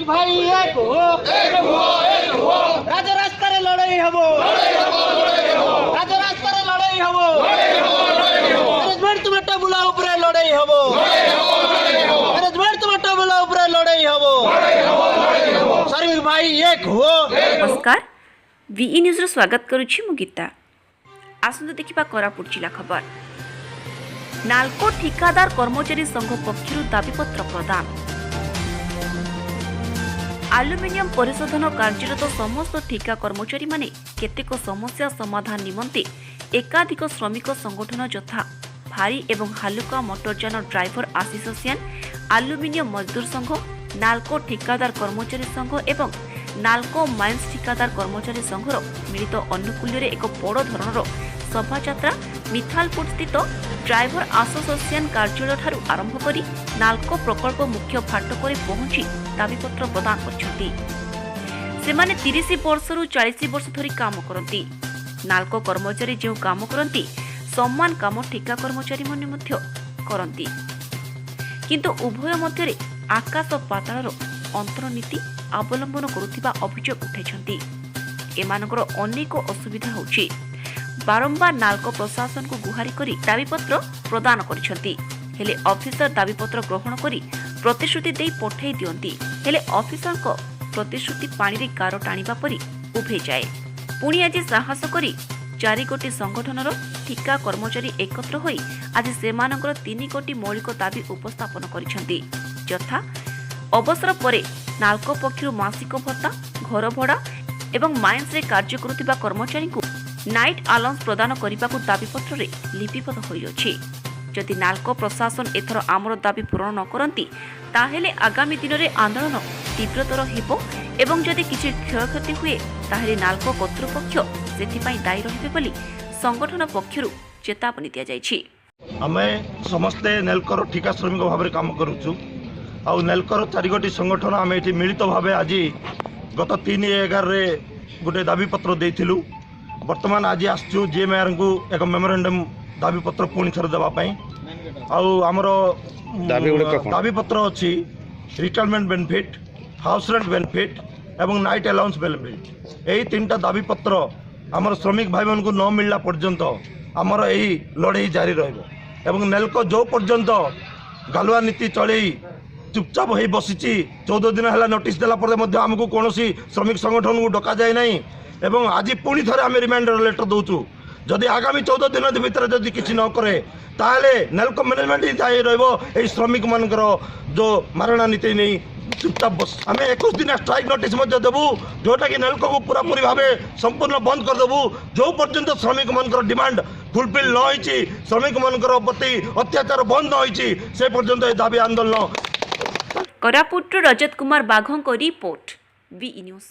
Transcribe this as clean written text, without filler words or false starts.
भाई एक हो राज रास्ता रे लड़ाई हबो राज रास्ता रे लड़ाई हबो मैनेजमेंट तुम्हें टेबुला ऊपर लड़ाई हबो मैनेजमेंट तुम्हें टेबुला ऊपर लड़ाई हबो श्रमिक भाई एक हो। नमस्कार वीई न्यूज रो स्वागत करुछि मु गीता। आसंतु देखिबा कोरापुट जिला खबर। नालको ठिकादार कर्मचारी संघ पक्षरु दाबीपत्र प्रदान। आलुमिनियम परिशोधन कार्यरत समस्त ठिका कर्मचारी माने केतेक समस्या समाधान निमंते एकाधिक श्रमिक संगठन यथा भारी एवं हालुका मोटरयान ड्राइवर एसोसिएशन, आलुमिनियम मजदूर संघ, नालको ठिकादार कर्मचारी संघ एवं नालको माइन्स ठिकादार कर्मचारी संघर मिलित अनुकूल्य एक बड़ धरणर शोभायात्रा मिथालपुर स्थित ड्राइवर एसोसिएशन कार्यालय ठारू आरंभ करी नालको प्रकल्प मुख्य फाटक पहुंची दाबीपत्र प्रदान करछंती। सेमाने 30 वर्षरू 40 वर्ष धरी काम करती। नालको कर्मचारी जो काम करती समान काम ठिका कर्मचारी माने मध्य करती, किंतु उभय मध्य आकाश पाताळर अंतरनीति अवलंबन करुथिबा अभियोग उठेछंती। एमानकर अनेक असुविधा होछि। बारंबार नालको प्रशासन को गुहारी करी दाबीपत्र प्रदान करिसंती, हेले ऑफिसर दाबीपत्र ग्रहण करी प्रतिश्रुति देई पठाई दियंती। हेले ऑफिसर को प्रतिश्रुति पानी रे गार टाणीबा परी उभे जाए। पुणी आज साहस करी 4 कोटी संगठनर ठिका कर्मचारी एकत्र होई आज सेमानकर 3 कोटी मौलिक दाबी उपस्थापन करिसंती, यथा अवसर परे नालको पक्षरु मासिक भत्ता, घर भड़ा एवं माइन्स रे कार्य करुथिबा कर्मचारी को नाइट अलाउंस प्रदान करने दाबीपत्र रे लिपिबद्ध होइछि। जदि नालको प्रशासन एथर आमर दाबी पूरण न करती ताहेले आगामी दिन में आंदोलन तीव्रतर हेबो एवं जदि किछि क्षयक्षति हुए ताहेले नालको कर्तृपक्ष सेथिपाई दायी रहिबे बोली संगठन पक्षरु चेतावनी दिया जायछि। आमे समस्ते नेलकर ठिका श्रमिक भाव में काम करूछु। आउ नेलकर 4 गोटी संगठन आम ये मिलित भाव आज गत 3/11 रे गोटे दाबीपत्र देइथिलु। वर्तमान आज आसचु जीएमआर को एक मेमोरेंडम दाबीपत्र पुणी थर देवाई। आमर दाबीपत्र अच्छी retirement benefit, house rent benefit एवं नाइट अलाउंस बेनिफिट। यही 3टा दाबीपत्र आमर श्रमिक भाई मान को न मिलला पर्यंत आमर यही लड़ाई जारी रहिबो। नेलको जो पर्यंत गालुआ नीति चले चुपचाप हो बसी 14 दिन है नोटिस देला पर आमको कौन श्रमिक संगठन को डका जाए नहीं। एवं आज पुणी थे आम रिमाइंडर लेटर दौचु। जदि आगामी 14 दिन भितर जदि किसी न करे ताहले नेलको मैनेजमेंट ही दायी रही श्रमिक मानकर जो मारणा नीति नहीं चुपचाप बस। आम 21 दिन स्ट्राइक नोटिस देवु जोटा कि नेलको को पूरापूरी भाव संपूर्ण बंद करदेवु। जो पर्यंत श्रमिक मानकर डिमांड फुलफिल न होइछि, श्रमिक मानकर प्रति अत्याचार बंद न होइछि से पर्यंत दाबी आंदोलन। कोरापुट रजत कुमार बाघों को रिपोर्ट वीई न्यूज।